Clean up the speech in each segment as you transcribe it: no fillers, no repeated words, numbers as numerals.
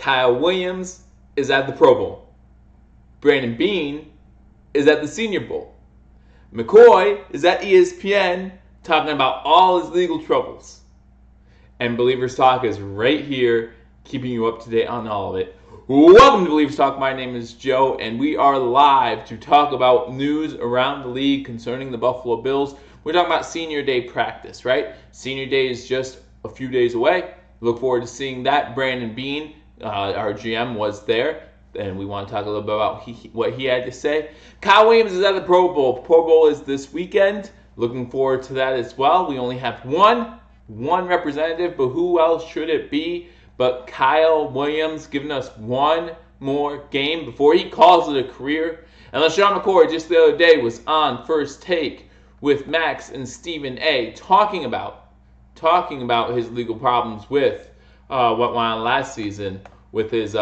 Kyle Williams is at the Pro Bowl. Brandon Beane is at the Senior Bowl. McCoy is at ESPN talking about all his legal troubles. And Believers Talk is right here, keeping you up to date on all of it. Welcome to Believers Talk. My name is Joe, and we are live to talk about news around the league concerning the Buffalo Bills. We're talking about Senior Day practice, right? Senior Day is just a few days away. Look forward to seeing that. Brandon Beane, our GM, was there, and we want to talk a little bit about what he had to say. Kyle Williams is at the Pro Bowl. Pro Bowl is this weekend. Looking forward to that as well. We only have one representative, but who else should it be but Kyle Williams, giving us one more game before he calls it a career. And LeSean McCoy just the other day was on First Take with Max and Stephen A. talking about his legal problems with what went on last season with his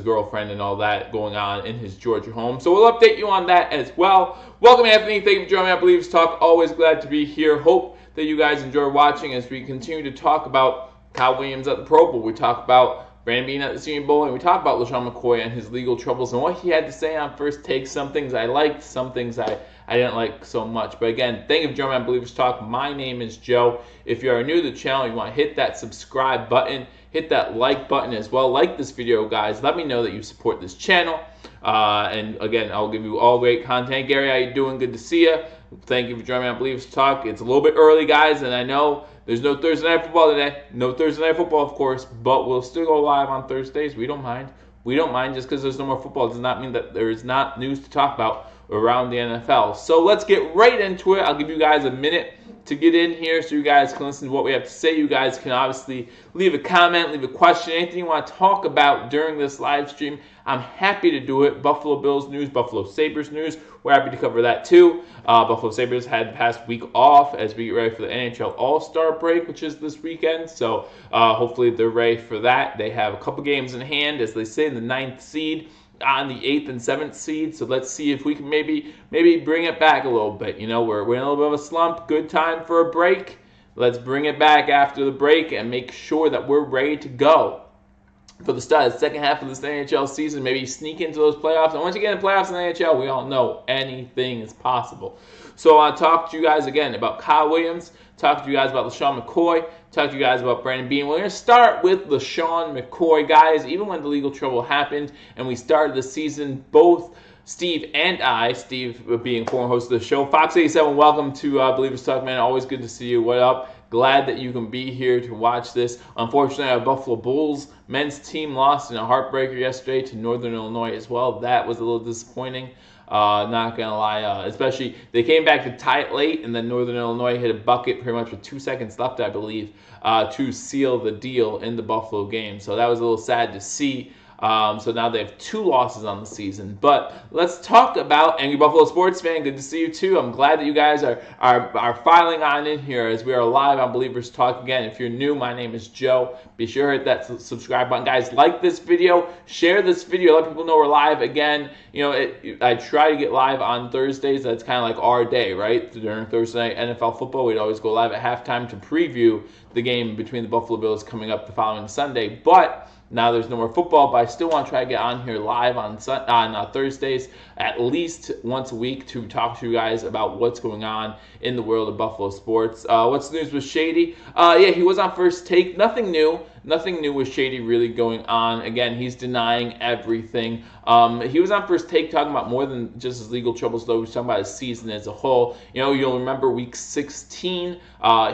girlfriend and all that going on in his Georgia home. So we'll update you on that as well. Welcome, Anthony. Thank you for joining me on Believers Talk. Always glad to be here. Hope that you guys enjoy watching as we continue to talk about Kyle Williams at the Pro Bowl. We talk about Brandon Beane at the Senior Bowl, and we talk about LeSean McCoy and his legal troubles and what he had to say on First Take. Some things I liked, some things I didn't like so much. But again, thank you for joining me on Believers Talk. My name is Joe. If you are new to the channel, you want to hit that subscribe button, hit that like button as well. Like this video, guys. Let me know that you support this channel. And again, I'll give you all great content. Gary, how you doing? Good to see you. Thank you for joining me on Believers Talk. It's a little bit early, guys, and I know there's no Thursday Night Football today. No Thursday Night Football, of course, but we'll still go live on Thursdays. We don't mind. We don't mind. Just because there's no more football does not mean that there is not news to talk about around the NFL. So let's get right into it. I'll give you guys a minute to get in here so you guys can listen to what we have to say. You guys can obviously leave a comment, leave a question, anything you want to talk about during this live stream. I'm happy to do it. Buffalo Bills news, Buffalo Sabres news. We're happy to cover that too. Buffalo Sabres had the past week off as we get ready for the NHL All-Star break, which is this weekend. So hopefully they're ready for that. They have a couple games in hand, as they say, in the 9th seed on the 8th and 7th seed. So let's see if we can maybe bring it back a little bit. You know, we're in a little bit of a slump. Good time for a break. Let's bring it back after the break and make sure that we're ready to go for the start of the second half of this NHL season. Maybe sneak into those playoffs. And once you get in the playoffs in the NHL, we all know anything is possible. So I want to talk to you guys again about Kyle Williams, talk to you guys about LeSean McCoy, talk to you guys about Brandon Beane. We're going to start with LeSean McCoy, guys. Even when the legal trouble happened and we started the season, both Steve and I, Steve being former host of the show, Fox 87, welcome to Believers Talk, man. Always good to see you. What up? Glad that you can be here to watch this. Unfortunately, our Buffalo Bulls men's team lost in a heartbreaker yesterday to Northern Illinois as well. That was a little disappointing. Not going to lie. Especially, they came back to tie it late, and then Northern Illinois hit a bucket pretty much with 2 seconds left, I believe, to seal the deal in the Buffalo game. So that was a little sad to see. So now they have 2 losses on the season. But let's talk about Angry Buffalo Sports Fan. Good to see you too. I'm glad that you guys are filing on in here as we are live on Believers Talk again. If you're new, my name is Joe. Be sure to hit that subscribe button. Guys, like this video, share this video, let people know we're live again. You know, I try to get live on Thursdays. That's kind of like our day, right? During Thursday night NFL football, we'd always go live at halftime to preview the game between the Buffalo Bills coming up the following Sunday. But now there's no more football, but I still want to try to get on here live on Thursdays at least once a week to talk to you guys about what's going on in the world of Buffalo sports. What's the news with Shady? Yeah, he was on First Take. Nothing new. Nothing new with Shady really going on. Again, he's denying everything. He was on First Take talking about more than just his legal troubles, though. He was talking about his season as a whole. You know, you'll remember week 16,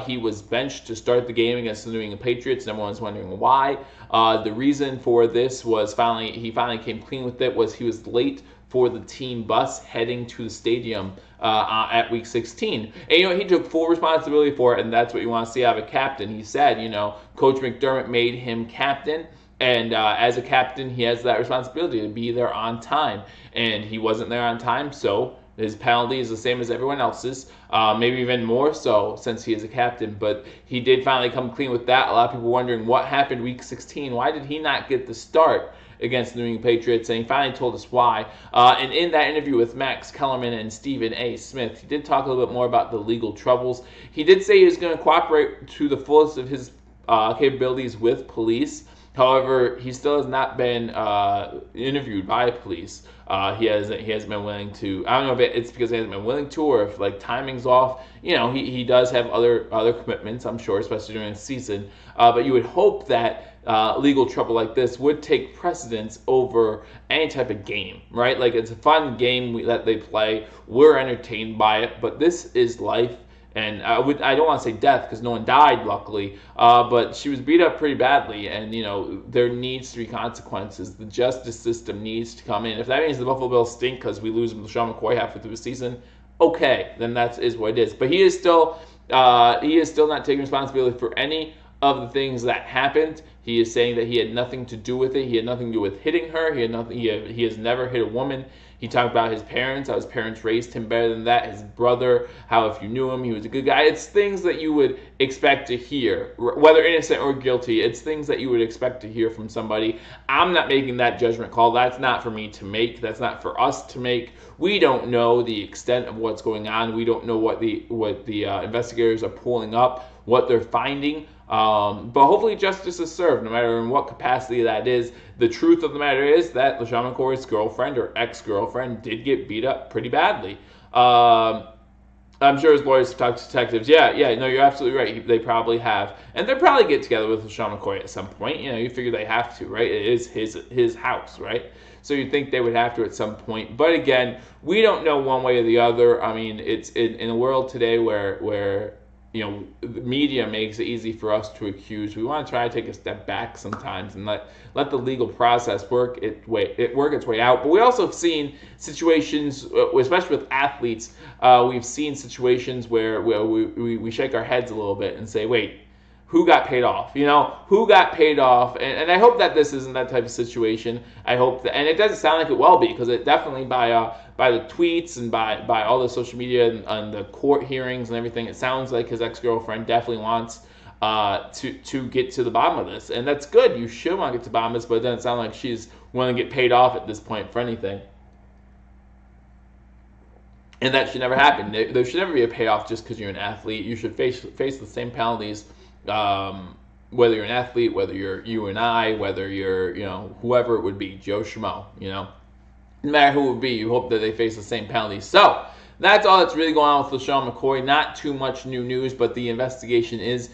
he was benched to start the game against the New England Patriots, and everyone's wondering why. The reason for this was he finally came clean with it, was he was late for the team bus heading to the stadium at week 16. And, you know, he took full responsibility for it, and that's what you want to see out of a captain. He said, you know, Coach McDermott made him captain, and as a captain, he has that responsibility to be there on time. And he wasn't there on time, so his penalty is the same as everyone else's, maybe even more so since he is a captain. But he did finally come clean with that. A lot of people wondering what happened week 16. Why did he not get the start against the New England Patriots? And he finally told us why. And in that interview with Max Kellerman and Stephen A. Smith, he did talk a little bit more about the legal troubles. He did say he was going to cooperate to the fullest of his capabilities with police. However, he still has not been interviewed by police. He hasn't been willing to. I don't know if it's because he hasn't been willing to, or if like timing's off. He does have other commitments, I'm sure, especially during the season. But you would hope that legal trouble like this would take precedence over any type of game, right? Like, it's a fun game that they play. We're entertained by it, but this is life. And I don't want to say death because no one died, luckily, but she was beat up pretty badly, and there needs to be consequences. The justice system needs to come in. If that means the Buffalo Bills stink because we lose LeSean McCoy halfway through the season, okay, then that is what it is. But he is still not taking responsibility for any of the things that happened. He is saying that he had nothing to do with it. He had nothing to do with hitting her. He has never hit a woman. He talked about his parents, how his parents raised him better than that, his brother, how if you knew him, he was a good guy. It's things that you would expect to hear, whether innocent or guilty. It's things that you would expect to hear from somebody. I'm not making that judgment call. That's not for me to make. That's not for us to make. We don't know the extent of what's going on. We don't know what the investigators are pulling up, what they're finding. But hopefully justice is served, no matter in what capacity that is. The truth of the matter is that LeSean McCoy's girlfriend or ex-girlfriend did get beat up pretty badly. I'm sure his lawyers talked to detectives. Yeah, no, you're absolutely right. They probably have. And they'll probably get together with LeSean McCoy at some point. You figure they have to, right? It is his house, right? So you'd think they would have to at some point. But again, we don't know one way or the other. I mean, it's in a world today where the media makes it easy for us to accuse. We want to try to take a step back sometimes and let the legal process work its way out. But we also have seen situations, especially with athletes, we've seen situations where we shake our heads a little bit and say, wait, who got paid off? Who got paid off? And I hope that this isn't that type of situation. I hope that, and it doesn't sound like it will be, because it definitely by the tweets and by all the social media and the court hearings and everything, it sounds like his ex-girlfriend definitely wants to get to the bottom of this, and that's good. You should want to get to the bottom of this, but it doesn't sound like she's willing to get paid off at this point for anything. And that should never happen. There should never be a payoff just because you're an athlete. You should face the same penalties. Whether you're an athlete, whether you're you and I, whether you're whoever it would be, Joe Schmo, no matter who it would be, you hope that they face the same penalties. So that's all that's really going on with LeSean McCoy. Not too much new news, but the investigation is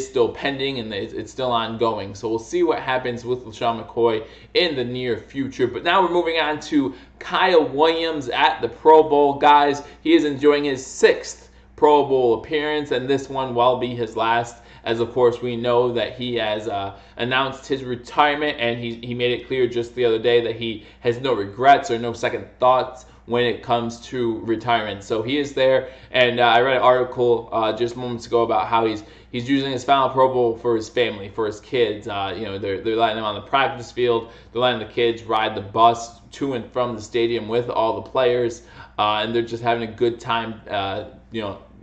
still pending and it's still ongoing. So we'll see what happens with LeSean McCoy in the near future. But now we're moving on to Kyle Williams at the Pro Bowl. Guys, he is enjoying his 6th Pro Bowl appearance, and this one will be his last. As of course we know that he has announced his retirement, and he made it clear just the other day that he has no regrets or no second thoughts when it comes to retirement. So he is there, and I read an article just moments ago about how he's using his final Pro Bowl for his family, for his kids. They're letting him on the practice field. They're letting the kids ride the bus to and from the stadium with all the players, and they're just having a good time.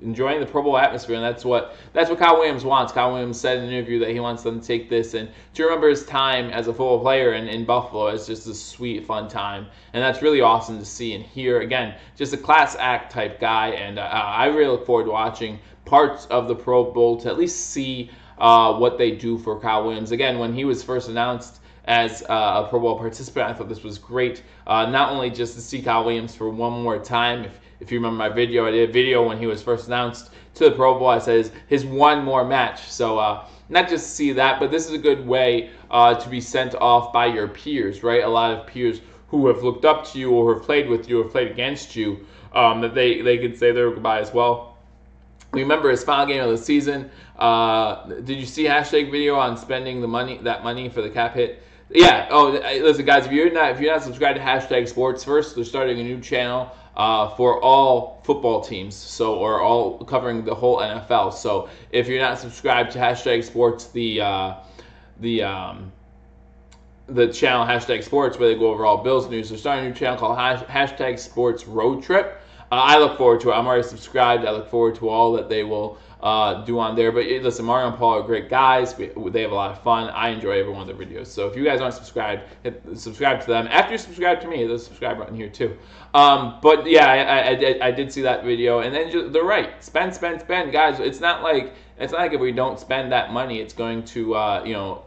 Enjoying the Pro Bowl atmosphere, and that's what Kyle Williams wants. Kyle Williams said in an interview that he wants them to take this and to remember his time as a football player in Buffalo as just a sweet, fun time, and that's really awesome to see and hear. Again, just a class act type guy, and I really look forward to watching parts of the Pro Bowl to at least see what they do for Kyle Williams. Again, when he was first announced as a Pro Bowl participant, I thought this was great. Not only just to see Kyle Williams for one more time. If you remember my video, I did a video when he was first announced to the Pro Bowl. I said his one more match. So not just to see that, but this is a good way to be sent off by your peers, right? A lot of peers who have looked up to you or have played with you or played against you, that they could say their goodbye as well. Remember his final game of the season. Did you see hashtag video on spending that money for the cap hit? Yeah. Oh, listen, guys. If you're not subscribed to hashtag Sports First, they're starting a new channel for all football teams, or all covering the whole NFL. So if you're not subscribed to hashtag Sports, the channel hashtag Sports, where they go over all Bills news, they're starting a new channel called hashtag Sports Road Trip. I look forward to it. I'm already subscribed. I look forward to all that they will do on there. But listen, Mario and Paul are great guys. They have a lot of fun. I enjoy every one of their videos. So if you guys aren't subscribed, subscribe to them. After you subscribe to me, there's a subscribe button here too. But yeah, I did see that video. And then they're right. Spend, guys. It's not like if we don't spend that money, it's going to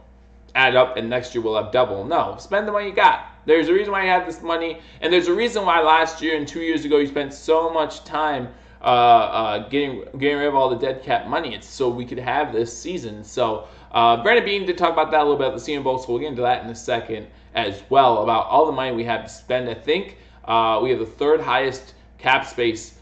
add up and next year we'll have double. No, spend the money you got. There's a reason why you have this money, and there's a reason why last year and 2 years ago you spent so much time getting rid of all the dead cap money. It's so we could have this season. So Brandon Beane did talk about that a little bit at the Senior Bowl, so we'll get into that in a second as well, about all the money we have to spend. I think we have the third highest cap space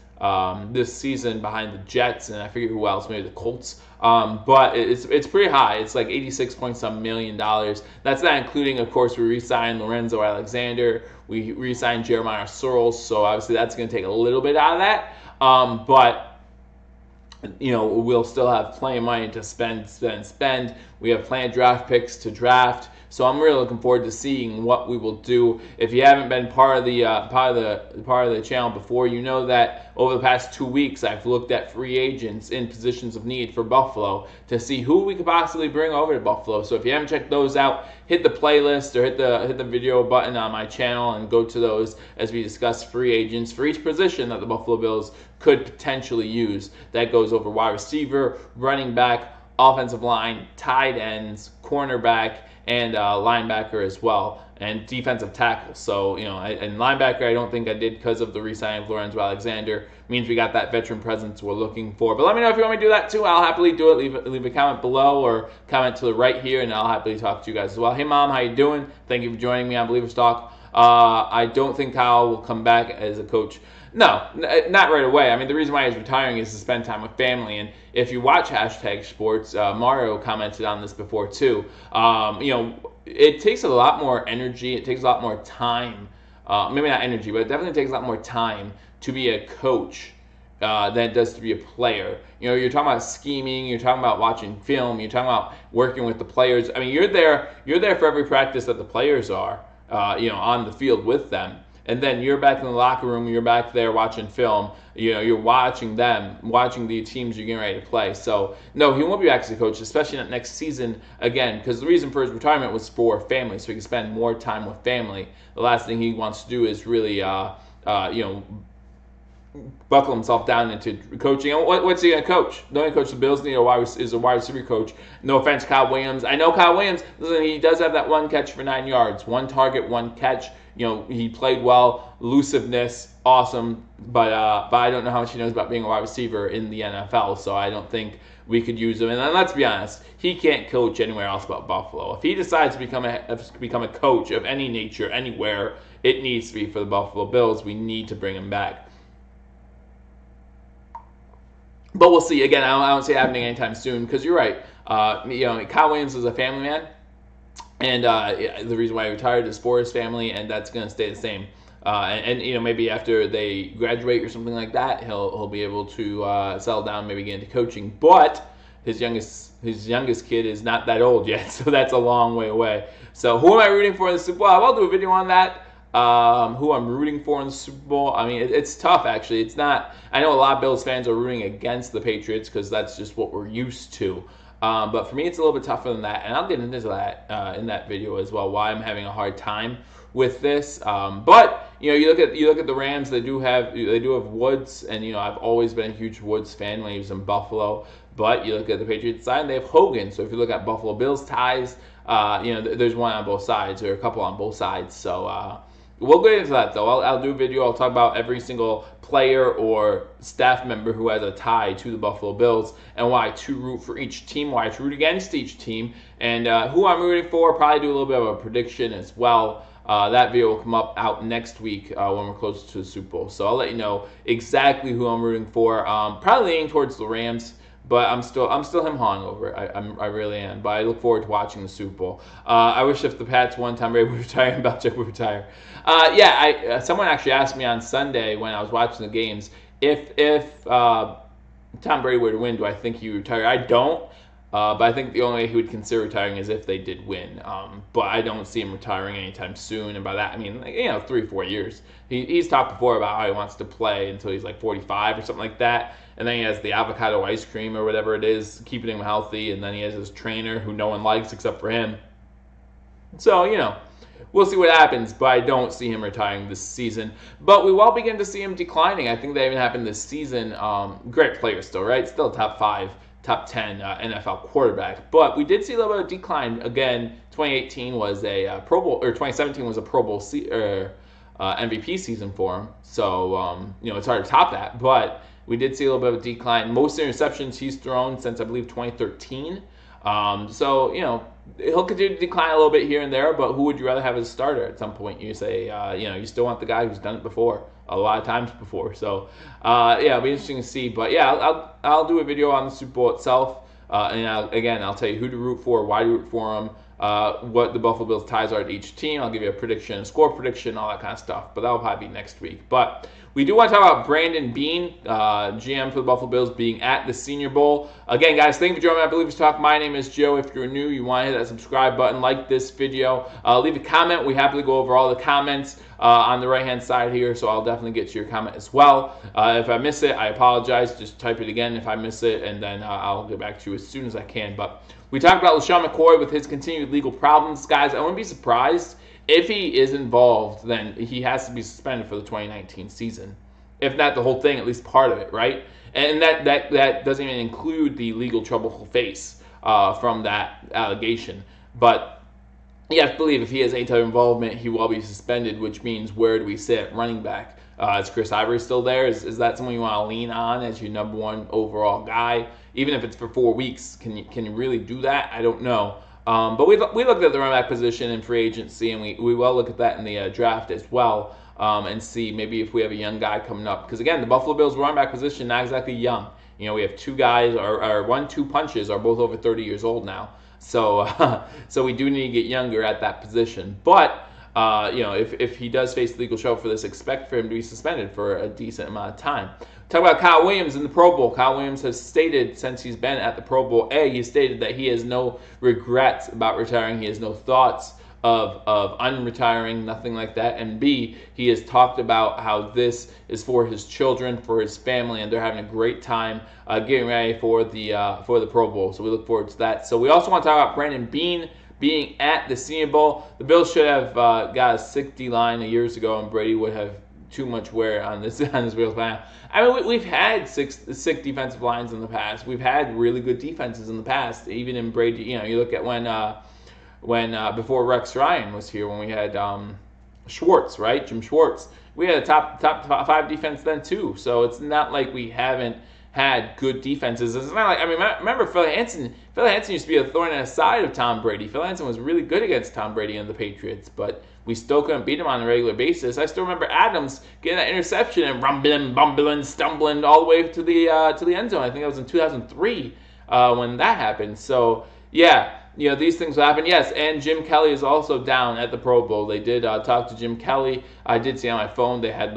this season behind the Jets, and I forget who else, maybe the Colts. But it's pretty high. It's like $86 million. That's not including, of course, we re-signed Lorenzo Alexander. We re-signed Jeremiah Searles. So obviously that's going to take a little bit out of that. But we'll still have plenty of money to spend. We have plenty of draft picks to draft. So I'm really looking forward to seeing what we will do. If you haven't been part of the channel before, you know that over the past 2 weeks I've looked at free agents in positions of need for Buffalo to see who we could possibly bring over to Buffalo. So if you haven't checked those out, hit the playlist or hit the video button on my channel and go to those as we discuss free agents for each position that the Buffalo Bills could potentially use. That goes over wide receiver, running back, offensive line, tight ends, cornerback, and linebacker as well, and defensive tackle. So, and linebacker I don't think I did because of the re-signing of Lorenzo Alexander. Means we got that veteran presence we're looking for. But let me know if you want me to do that too. I'll happily do it. Leave a comment below or comment to the right here, and I'll happily talk to you guys as well. Hey, Mom, how you doing? Thank you for joining me on Believers Talk. I don't think Kyle will come back as a coach. No, not right away. I mean, the reason why he's retiring is to spend time with family. And if you watch #sports, Mario commented on this before too. It takes a lot more energy. It takes a lot more time. Maybe not energy, but it definitely takes a lot more time to be a coach than it does to be a player. You're talking about scheming. You're talking about watching film. You're talking about working with the players. I mean, you're there for every practice that the players are, on the field with them. And then you're back in the locker room, you're back there watching film, you're watching them, watching the teams you're getting ready to play. So, no, he won't be back as a coach, especially not next season again, because the reason for his retirement was for family, so he can spend more time with family. The last thing he wants to do is really, buckle himself down into coaching. And what's he going to coach? The only coach the Bills need is a wide receiver coach. No offense, Kyle Williams. I know Kyle Williams, listen, he does have that one catch for 9 yards. One target, one catch. He played well, elusiveness, awesome, but I don't know how much he knows about being a wide receiver in the NFL, so I don't think we could use him. And then let's be honest, he can't coach anywhere else but Buffalo. If he decides to become a coach of any nature, anywhere, it needs to be for the Buffalo Bills. We need to bring him back. But we'll see. Again, I don't see it happening anytime soon, because you're right. Kyle Williams is a family man. And the reason why he retired is for his family, and that's going to stay the same. And maybe after they graduate or something like that, he'll be able to settle down, maybe get into coaching. But his youngest kid is not that old yet, so that's a long way away. So who am I rooting for in the Super Bowl? I'll do a video on that. Who I'm rooting for in the Super Bowl. I mean, it's tough actually. It's not. I know a lot of Bills fans are rooting against the Patriots because that's just what we're used to. But for me, it's a little bit tougher than that, and I'll get into that in that video as well. Why I'm having a hard time with this. But you look at the Rams. They do have Woods, and I've always been a huge Woods fan when he was in Buffalo. But you look at the Patriots side, and they have Hogan. So if you look at Buffalo Bills ties, there's one on both sides or a couple on both sides. So we'll get into that though. I'll do a video. I'll talk about every single player or staff member who has a tie to the Buffalo Bills and why to root for each team, why to root against each team, and who I'm rooting for. Probably do a little bit of a prediction as well. That video will come out next week when we're closer to the Super Bowl. So I'll let you know exactly who I'm rooting for. Probably leaning towards the Rams. But I'm still him hawing over it. I really am. But I look forward to watching the Super Bowl. I wish if the Pats won, Tom Brady would retire and Belichick would retire. Someone actually asked me on Sunday when I was watching the games if Tom Brady were to win, do I think he would retire? I don't. But I think the only way he would consider retiring is if they did win. But I don't see him retiring anytime soon. And by that, I mean, 3-4 years. He's talked before about how he wants to play until he's like 45 or something like that. And then he has the avocado ice cream or whatever it is, keeping him healthy. And then he has his trainer who no one likes except for him. So, we'll see what happens, but I don't see him retiring this season. But we will begin to see him declining. I think that even happened this season. Great player still, right? Still top 5, top 10 NFL quarterback. But we did see a little bit of decline. Again, 2018 was a Pro Bowl, or 2017 was a Pro Bowl MVP season for him. So, it's hard to top that. But we did see a little bit of a decline. Most interceptions he's thrown since, I believe, 2013. So, he'll continue to decline a little bit here and there, but who would you rather have as a starter at some point? You say, you still want the guy who's done it before, a lot of times before. So, it'll be interesting to see. But, I'll do a video on the Super Bowl itself. And I'll tell you who to root for, why to root for them, what the Buffalo Bills ties are to each team. I'll give you a prediction, a score prediction, all that kind of stuff. But that'll probably be next week. But we do want to talk about Brandon Beane, GM for the Buffalo Bills, being at the Senior Bowl. Again, guys, thank you for joining me on Believers Talk. My name is Joe. If you're new, you want to hit that subscribe button, like this video. Leave a comment. We happily go over all the comments on the right-hand side here, so I'll definitely get to your comment as well. If I miss it, I apologize. Just type it again if I miss it, and then I'll get back to you as soon as I can. But we talked about LeSean McCoy with his continued legal problems. Guys, I wouldn't be surprised if he is involved, then he has to be suspended for the 2019 season. If not the whole thing, at least part of it, right? And that doesn't even include the legal trouble he'll face from that allegation. But you have to believe if he has any type of involvement, he will be suspended, which means where do we sit at running back? Is Chris Ivory still there? Is that someone you want to lean on as your number one overall guy? Even if it's for 4 weeks, can you really do that? I don't know. But we looked at the running back position in free agency, and we will look at that in the draft as well, and see maybe if we have a young guy coming up. Because again, the Buffalo Bills running back position not exactly young. We have 2 guys, our 1-2 punches are both over 30 years old now. So so we do need to get younger at that position. But if he does face legal trouble for this, expect for him to be suspended for a decent amount of time. Talk about Kyle Williams in the Pro Bowl. Kyle Williams has stated since he's been at the Pro Bowl, he stated that he has no regrets about retiring. He has no thoughts of unretiring, nothing like that. And B, he has talked about how this is for his children, for his family, and they're having a great time getting ready for the Pro Bowl. So we look forward to that. So we also want to talk about Brandon Beane being at the Senior Bowl. The Bills should have got a sick D-line years ago, and Brady would have too much wear on this Bills plan. I mean, we've had sick defensive lines in the past. We've had really good defenses in the past. Even in Brady, you look at when before Rex Ryan was here, when we had Schwartz, right, Jim Schwartz. We had a top 5 defense then too. So it's not like we haven't had good defenses. It's not like, remember Phil Hansen. Phil Hansen used to be a thorn in the side of Tom Brady. Phil Hansen was really good against Tom Brady and the Patriots, but we still couldn't beat him on a regular basis. I still remember Adams getting that interception and rumbling, bumbling, stumbling all the way to the end zone. I think that was in 2003 when that happened. So yeah, these things will happen. Yes, and Jim Kelly is also down at the Pro Bowl. They did talk to Jim Kelly. I did see on my phone they had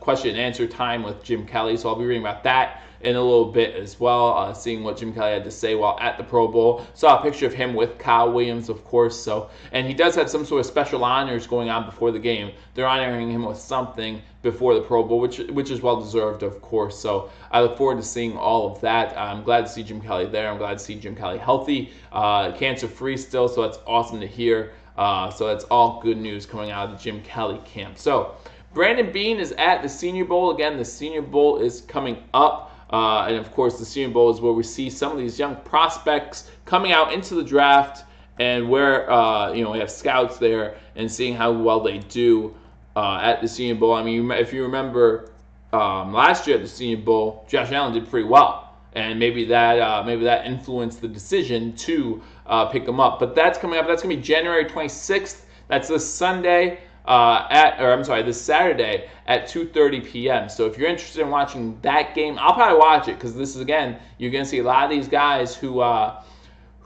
question and answer time with Jim Kelly, so I'll be reading about that in a little bit as well, seeing what Jim Kelly had to say while at the Pro Bowl. Saw a picture of him with Kyle Williams, of course. And he does have some sort of special honors going on before the game. They're honoring him with something before the Pro Bowl, which is well deserved, of course. So I look forward to seeing all of that. I'm glad to see Jim Kelly there. I'm glad to see Jim Kelly healthy, cancer-free still. So that's awesome to hear. So that's all good news coming out of the Jim Kelly camp. So Brandon Beane is at the Senior Bowl. Again, the Senior Bowl is coming up. And of course, the Senior Bowl is where we see some of these young prospects coming out into the draft, and where we have scouts there and seeing how well they do at the Senior Bowl. I mean, if you remember last year at the Senior Bowl, Josh Allen did pretty well, and maybe that influenced the decision to pick him up. But that's coming up. That's going to be January 26th. That's this Sunday. This Saturday at 2:30 p.m. So if you're interested in watching that game, I'll probably watch it, because this is, again, you're going to see a lot of these guys who are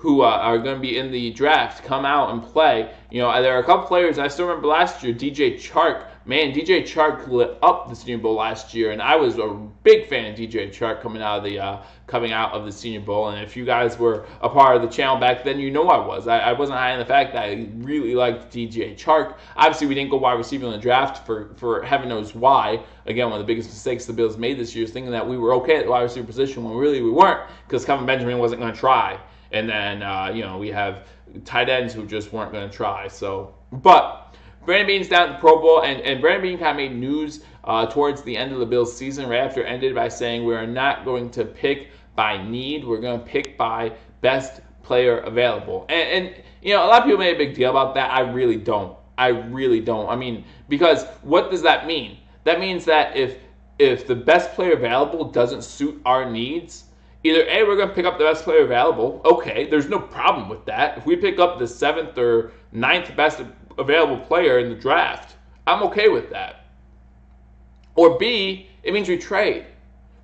going to be in the draft come out and play. There are a couple players. I still remember last year, DJ Chark Man, DJ Chark lit up the Senior Bowl last year, and I was a big fan of DJ Chark coming out of the Senior Bowl. And if you guys were a part of the channel back then, you know I was. I wasn't hiding the fact that I really liked DJ Chark. Obviously, we didn't go wide receiver in the draft for heaven knows why. Again, one of the biggest mistakes the Bills made this year is thinking that we were okay at the wide receiver position when really we weren't, because Kevin Benjamin wasn't going to try. And then, we have tight ends who just weren't going to try. But Brandon Beane's down at the Pro Bowl, and Brandon Beane kind of made news towards the end of the Bills season, right after it ended, by saying we are not going to pick by need. We're going to pick by best player available. And a lot of people made a big deal about that. I really don't. I mean, because what does that mean? That means that if the best player available doesn't suit our needs, either A, we're going to pick up the best player available. Okay, there's no problem with that. If we pick up the 7th or 9th best available player in the draft, I'm okay with that. Or B, it means we trade.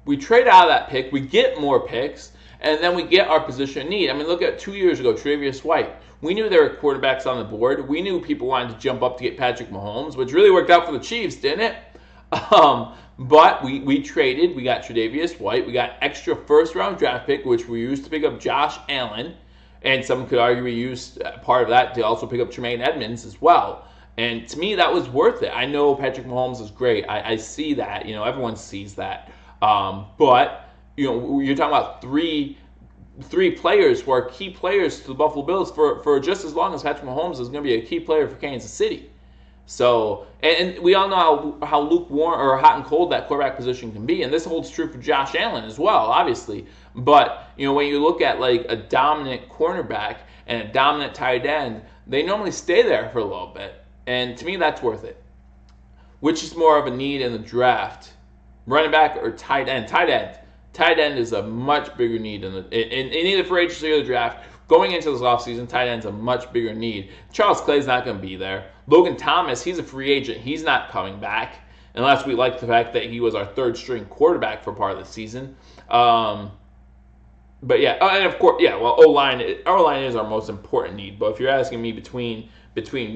We trade out of that pick, we get more picks, and then we get our position need. I mean, look at 2 years ago, Tre'Davious White. We knew there were quarterbacks on the board. We knew people wanted to jump up to get Patrick Mahomes, which really worked out for the Chiefs, didn't it? But we traded. We got Tre'Davious White. We got extra first-round draft pick, which we used to pick up Josh Allen. And some could argue we used part of that to also pick up Tremaine Edmonds as well. And to me, that was worth it. I know Patrick Mahomes is great. I see that. Everyone sees that. But you're talking about three players who are key players to the Buffalo Bills for just as long as Patrick Mahomes is going to be a key player for Kansas City. So, and we all know how lukewarm or hot and cold that quarterback position can be. And this holds true for Josh Allen as well, obviously. But, when you look at like a dominant cornerback and a dominant tight end, they normally stay there for a little bit. And to me, that's worth it. Which is more of a need in the draft? Running back or tight end? Tight end. Tight end is a much bigger need in either free agency or the draft. Going into this offseason, tight end's a much bigger need. Charles Clay's not going to be there. Logan Thomas, he's a free agent. He's not coming back unless we like the fact that he was our third-string quarterback for part of the season. But yeah, and of course, yeah. Well, O-line is our most important need. But if you're asking me between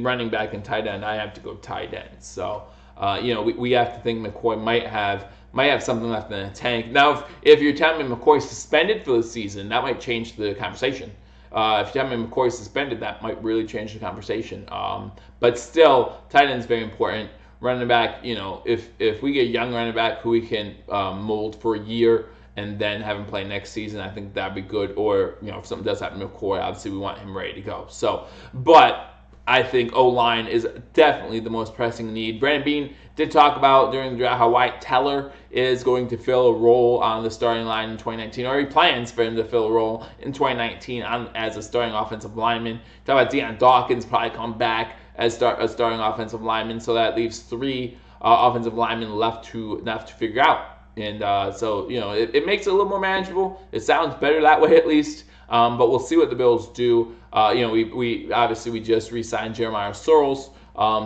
running back and tight end, I have to go tight end. So we have to think McCoy might have something left in the tank. Now, if you're telling me McCoy's suspended for the season, that might change the conversation. If you tell me McCoy's suspended, that might really change the conversation. But still, tight end's very important. Running back, if we get a young running back who we can mold for a year and then have him play next season, I think that'd be good. Or, if something does happen to McCoy, obviously we want him ready to go. So, but I think O-line is definitely the most pressing need. Brandon Beane did talk about during the draft how Wyatt Teller is going to fill a role on the starting line in 2019, or he plans for him to fill a role in 2019 as a starting offensive lineman. Talk about Deion Dawkins probably come back as a starting offensive lineman, so that leaves 3 offensive linemen left to figure out. And so it makes it a little more manageable. It sounds better that way at least. But we'll see what the Bills do. We obviously just re-signed Jeremiah Sorrells,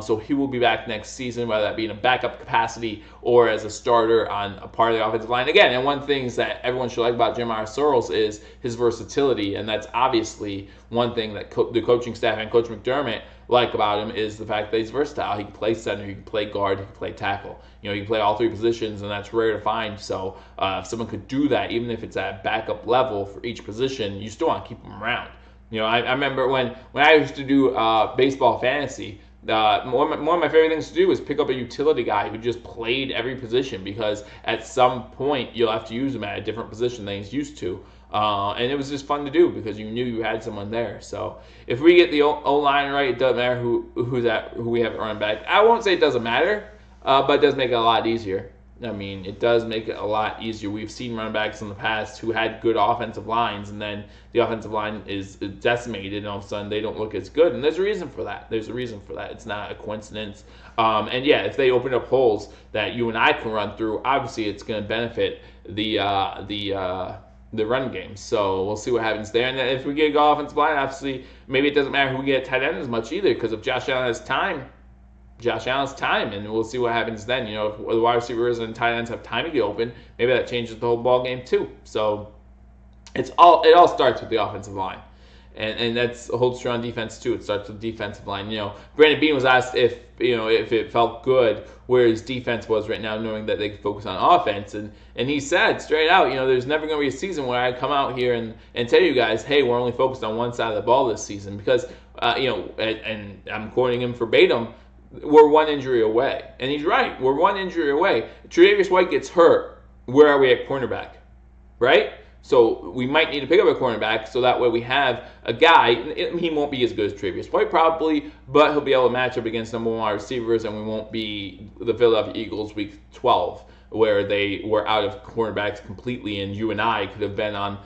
so he will be back next season, whether that be in a backup capacity or as a starter on a part of the offensive line. Again, and one thing that everyone should like about Jeremiah Sorrells is his versatility, and that's obviously one thing that the coaching staff and Coach McDermott like about him is the fact that he's versatile. He can play center, he can play guard, he can play tackle. He can play all 3 positions, and that's rare to find. So if someone could do that, even if it's at backup level for each position, you still want to keep them around. I remember when I used to do baseball fantasy, one of my favorite things to do was pick up a utility guy who just played every position, because at some point you'll have to use him at a different position than he's used to. And it was just fun to do because you knew you had someone there. So if we get the O-line right, it doesn't matter who we have at running back. I won't say it doesn't matter, but it does make it a lot easier. I mean, it does make it a lot easier. We've seen running backs in the past who had good offensive lines, and then the offensive line is decimated, and all of a sudden they don't look as good. And there's a reason for that. It's not a coincidence. And yeah, if they open up holes that you and I can run through, obviously it's going to benefit the run game. So we'll see what happens there. And then if we get a good offensive line, obviously maybe it doesn't matter who we get at tight end as much either, because if Josh Allen has time, and we'll see what happens then. If the wide receivers and tight ends have time to get open, maybe that changes the whole ball game too. So it all starts with the offensive line. And that's holds true on defense too. It starts with defensive line. Brandon Beane was asked if it felt good where his defense was right now, knowing that they could focus on offense, and he said straight out, there's never going to be a season where I come out here and tell you guys, hey, we're only focused on one side of the ball this season, because and I'm quoting him verbatim, we're one injury away, and he's right. We're one injury away. Tre'Davious White gets hurt. Where are we at cornerback, right? So we might need to pick up a cornerback so that way we have a guy. He won't be as good as Tre'Davious White probably, but he'll be able to match up against number 1 wide receivers, and we won't be the Philadelphia Eagles week 12 where they were out of cornerbacks completely, and you and I could have been on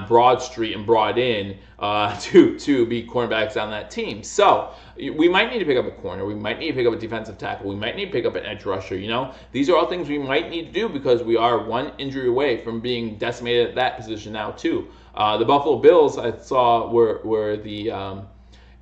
Broad Street and brought in to be cornerbacks on that team. So we might need to pick up a corner. We might need to pick up a defensive tackle. We might need to pick up an edge rusher. These are all things we might need to do because we are one injury away from being decimated at that position now too. The Buffalo Bills, I saw, were the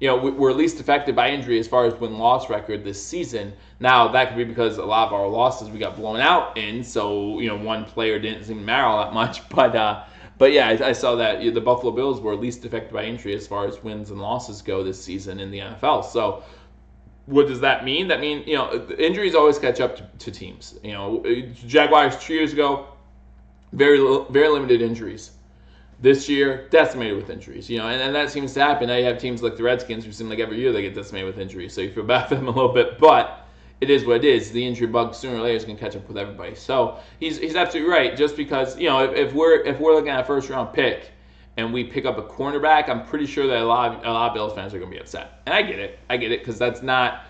we're least affected by injury as far as win-loss record this season. Now, that could be because a lot of our losses we got blown out in, so, one player didn't seem to matter all that much. But yeah, I saw that the Buffalo Bills were least affected by injury as far as wins and losses go this season in the NFL. So what does that mean? That means, injuries always catch up to teams. Jaguars 2 years ago, very limited injuries. This year, decimated with injuries, and that seems to happen. Now you have teams like the Redskins who seem like every year they get decimated with injuries, so you feel bad for them a little bit, but it is what it is. The injury bug sooner or later is going to catch up with everybody. So he's absolutely right. Just because if we're looking at a first round pick and we pick up a cornerback, I'm pretty sure that a lot of Bills fans are going to be upset, and I get it because that's not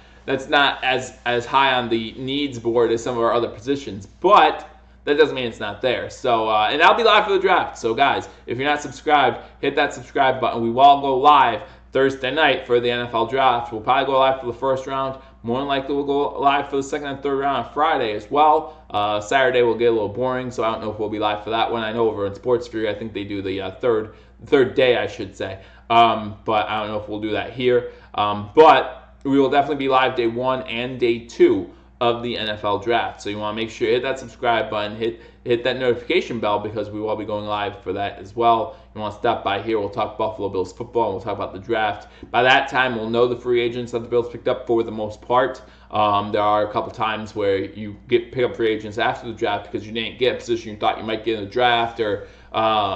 as high on the needs board as some of our other positions, but that doesn't mean it's not there. So, and I'll be live for the draft. So, guys, if you're not subscribed, hit that subscribe button. We will all go live Thursday night for the NFL draft. We'll probably go live for the first round. More than likely, we'll go live for the second and third round on Friday as well. Saturday will get a little boring, so I don't know if we'll be live for that one. I know over in Sports Fury, I think they do the third day, I should say. But I don't know if we'll do that here. But we will definitely be live day 1 and day 2 of the NFL draft. So you want to make sure you hit that subscribe button, hit that notification bell, because we will be going live for that as well. You want to stop by here, we'll talk Buffalo Bills football, and we'll talk about the draft. By that time, we'll know the free agents that the Bills picked up for the most part. There are a couple times where you pick up free agents after the draft because you didn't get a position you thought you might get in the draft, or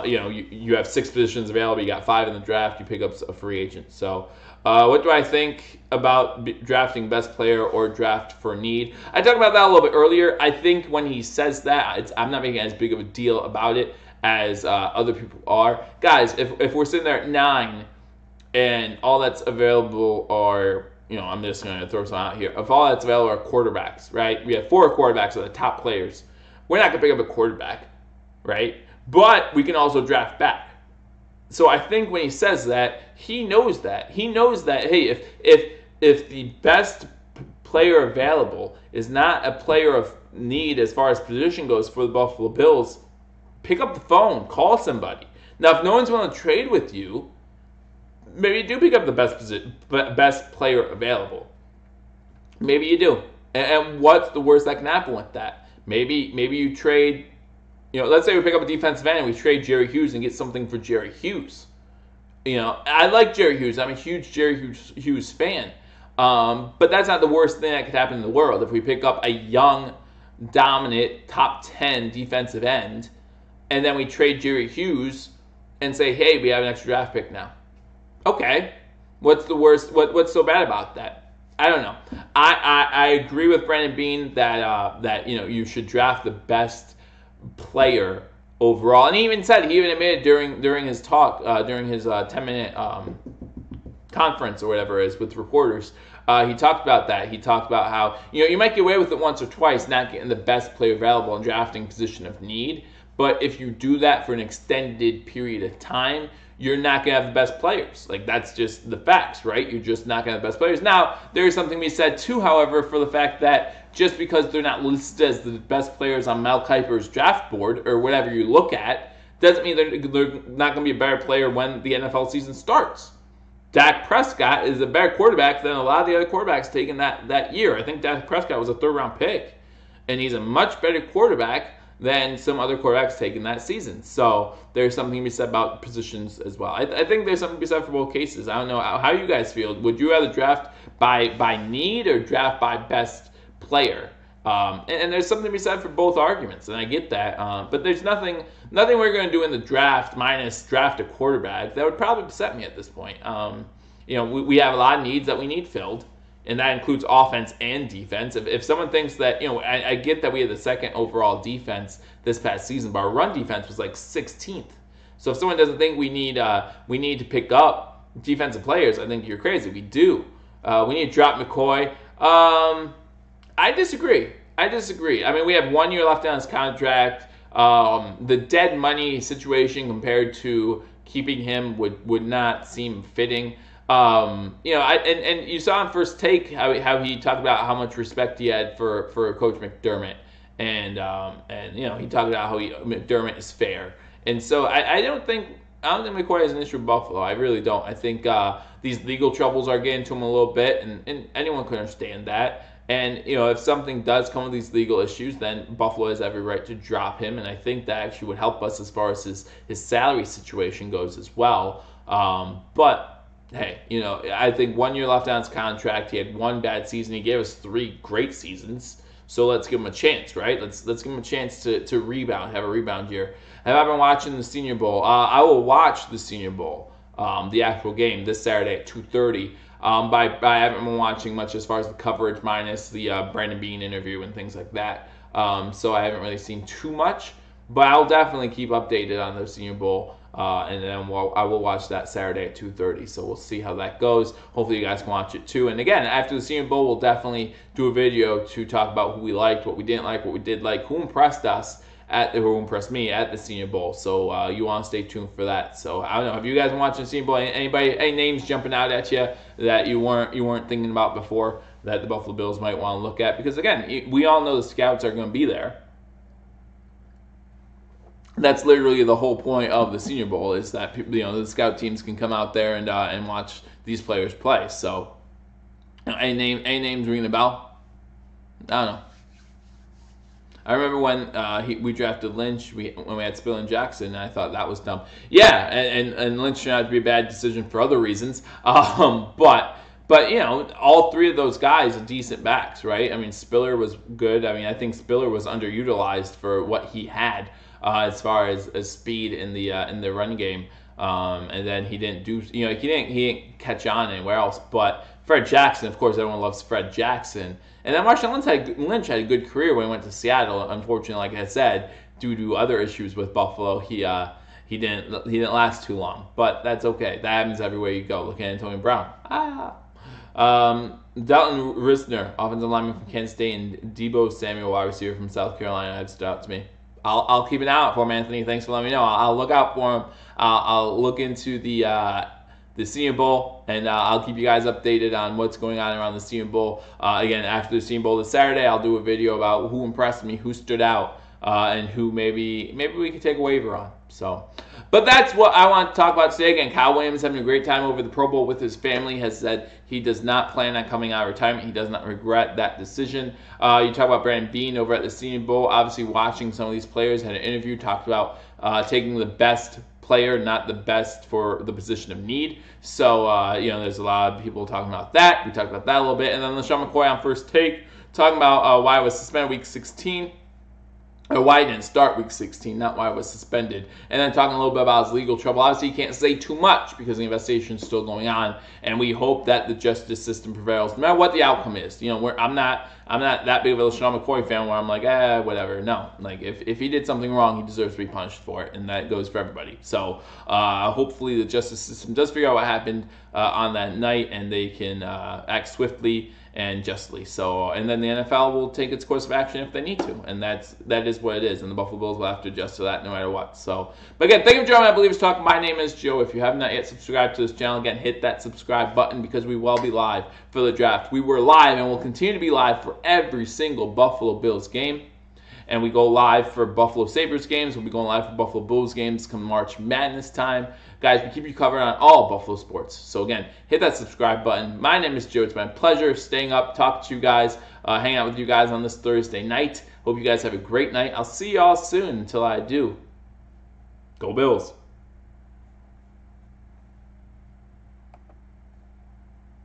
you have 6 positions available, you got 5 in the draft, you pick up a free agent. So what do I think about drafting best player or draft for need? I talked about that a little bit earlier. I think when he says that, I'm not making as big of a deal about it as other people are. Guys, if we're sitting there at 9 and all that's available are, I'm just going to throw some out here. If all that's available are quarterbacks, right? We have 4 quarterbacks are the top players. We're not going to pick up a quarterback, right? But we can also draft back. So I think when he says that, he knows that. He knows that, hey, if the best player available is not a player of need as far as position goes for the Buffalo Bills, pick up the phone, call somebody. Now, if no one's willing to trade with you, maybe you do pick up the best player available. Maybe you do. And what's the worst that can happen with that? Maybe you trade. Let's say we pick up a defensive end and we trade Jerry Hughes and get something for Jerry Hughes. I like Jerry Hughes. I'm a huge Jerry Hughes fan. But that's not the worst thing that could happen in the world. If we pick up a young, dominant, top 10 defensive end, and then we trade Jerry Hughes and say, hey, we have an extra draft pick now. Okay. What's the worst? What's so bad about that? I don't know. I agree with Brandon Beane that you should draft the best player overall, and he even admitted during his talk, during his 10-minute conference or whatever it is with reporters, he talked about that. He talked about how you might get away with it once or twice, not getting the best player available in drafting position of need, but if you do that for an extended period of time, you're not going to have the best players. Like, that's just the facts, right? You're just not going to have the best players. Now, there is something to be said, too, however, for the fact that just because they're not listed as the best players on Mel Kiper's draft board or whatever you look at, doesn't mean they're not going to be a better player when the NFL season starts. Dak Prescott is a better quarterback than a lot of the other quarterbacks taken that year. I think Dak Prescott was a third-round pick, and he's a much better quarterback than some other quarterbacks taken that season. So there's something to be said about positions as well. I think there's something to be said for both cases. I don't know how you guys feel. Would you rather draft by need or draft by best player? And there's something to be said for both arguments, and I get that. But there's nothing we're going to do in the draft minus draft a quarterback. That would probably upset me at this point. We have a lot of needs that we need filled, and that includes offense and defense. If someone thinks that, I get that we had the second overall defense this past season, but our run defense was like 16th. So if someone doesn't think we need to pick up defensive players, I think you're crazy. We do. We need to drop McCoy. I disagree. I mean, we have 1 year left on his contract. The dead money situation compared to keeping him would not seem fitting. And you saw on First Take how he talked about how much respect he had for Coach McDermott, and he talked about how McDermott is fair. And so I don't think McCoy is an issue with Buffalo. I really don't. I think these legal troubles are getting to him a little bit, and anyone can understand that. And, if something does come with these legal issues, then Buffalo has every right to drop him. And I think that actually would help us as far as his salary situation goes as well. But, hey, I think 1 year left on his contract. He had one bad season. He gave us 3 great seasons. So let's give him a chance, right? Let's give him a chance to rebound, have a rebound year. Have I been watching the Senior Bowl? I will watch the Senior Bowl, the actual game, this Saturday at 2:30. I haven't been watching much as far as the coverage minus the Brandon Beane interview and things like that. So I haven't really seen too much, but I'll definitely keep updated on the Senior Bowl, and then I will watch that Saturday at 2:30. So we'll see how that goes. Hopefully you guys can watch it too. And again, after the Senior Bowl, we'll definitely do a video to talk about who we liked, what we didn't like, what we did like, who impressed us, who impressed me at the Senior Bowl. So you want to stay tuned for that. So I don't know. Have you guys been watching the Senior Bowl? Any names jumping out at you that you weren't thinking about before that the Buffalo Bills might want to look at? Because again, we all know the scouts are going to be there. That's literally the whole point of the Senior Bowl, is that the scout teams can come out there and watch these players play. So any names ringing a bell? I don't know. I remember when we drafted Lynch, when we had Spiller and Jackson, and I thought that was dumb. Yeah, and Lynch turned out to be a bad decision for other reasons. But all 3 of those guys are decent backs, right? I mean, Spiller was good. I mean, I think Spiller was underutilized for what he had as far as speed in the run game. And then he didn't do, he didn't catch on anywhere else. But Fred Jackson, of course, everyone loves Fred Jackson. And then Marshawn Lynch had a good career when he went to Seattle. Unfortunately, like I said, due to other issues with Buffalo, he didn't last too long. But that's okay. That happens everywhere you go. Look at Antonio Brown. Dalton Risner, offensive lineman from Kansas State, and Deebo Samuel, wide receiver from South Carolina, had stood out to me. I'll keep an eye out for him, Anthony. Thanks for letting me know. I'll look out for him. I'll look into the Senior Bowl, and I'll keep you guys updated on what's going on around the Senior Bowl. Again, after the Senior Bowl this Saturday, I'll do a video about who impressed me, who stood out, and who maybe we could take a waiver on. So, but that's what I want to talk about today. Again, Kyle Williams having a great time over the Pro Bowl with his family, has said he does not plan on coming out of retirement. He does not regret that decision. You talk about Brandon Beane over at the Senior Bowl. Obviously, watching some of these players, had an interview, talked about taking the best player, not the best for the position of need. So, there's a lot of people talking about that. We talked about that a little bit. And then LeSean McCoy on First Take, talking about why it was suspended Week 16. Or why he didn't start Week 16, not why it was suspended. And then talking a little bit about his legal trouble. Obviously, he can't say too much because the investigation is still going on, and we hope that the justice system prevails, no matter what the outcome is. I'm not that big of a LeSean McCoy fan where I'm like, whatever. No, like if he did something wrong, he deserves to be punished for it, and that goes for everybody. So hopefully the justice system does figure out what happened on that night, and they can act swiftly and justly. So, and then the NFL will take its course of action if they need to, and that is what it is, and the Buffalo Bills will have to adjust to that no matter what. So, but again, thank you for joining my Believers Talk. My name is Joe. If you have not yet subscribed to this channel, again, hit that subscribe button, because we will be live for the draft. We were live and will continue to be live for every single Buffalo Bills game. And we go live for Buffalo Sabres games. We'll be going live for Buffalo Bulls games come March Madness time. Guys, we keep you covered on all Buffalo sports. So again, hit that subscribe button. My name is Joe. It's my pleasure staying up, talking to you guys, hanging out with you guys on this Thursday night. Hope you guys have a great night. I'll see y'all soon. Until I do, go Bills.